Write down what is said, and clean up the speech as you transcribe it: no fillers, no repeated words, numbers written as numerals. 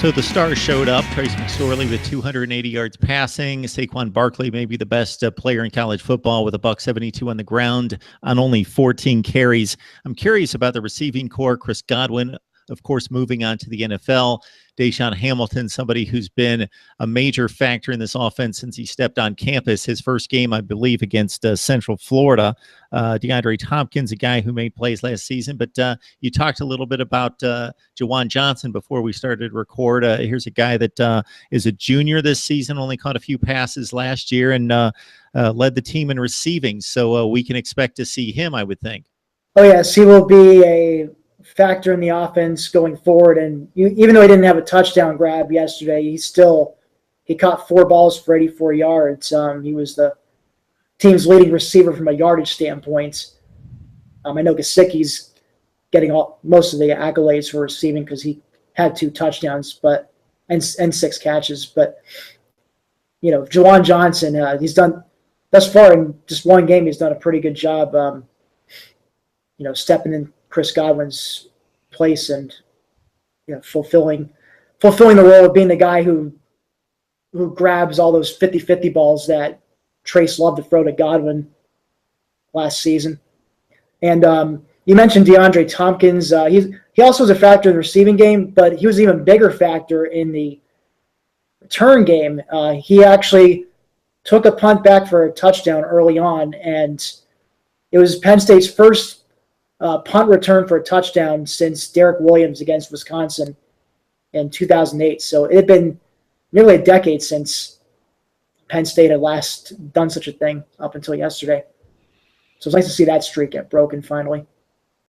So the stars showed up. Trace McSorley with 280 yards passing. Saquon Barkley, maybe the best player in college football with a $172 on the ground on only 14 carries. I'm curious about the receiving core. Chris Godwin, of course, moving on to the NFL. Deshaun Hamilton, somebody who's been a major factor in this offense since he stepped on campus. His first game, I believe, against Central Florida. DeAndre Tompkins, a guy who made plays last season. But you talked a little bit about Juwan Johnson before we started to record. Here's a guy that is a junior this season, only caught a few passes last year, and led the team in receiving. So we can expect to see him, I would think. Oh, yes, he will be a factor in the offense going forward. And even though he didn't have a touchdown grab yesterday, he caught 4 balls for 84 yards. He was the team's leading receiver from a yardage standpoint. I know Gesicki's getting most of the accolades for receiving because he had 2 touchdowns, and 6 catches. But Juwan Johnson, he's done thus far in just one game. He's done a pretty good job. Stepping in Chris Godwin's place and fulfilling the role of being the guy who grabs all those 50-50 balls that Trace loved to throw to Godwin last season. And you mentioned DeAndre Tompkins. He also was a factor in the receiving game, but he was an even bigger factor in the return game. He actually took a punt back for a touchdown early on, and it was Penn State's first punt return for a touchdown since Derek Williams against Wisconsin in 2008. So it had been nearly a decade since Penn State had last done such a thing up until yesterday. So it's nice to see that streak get broken finally.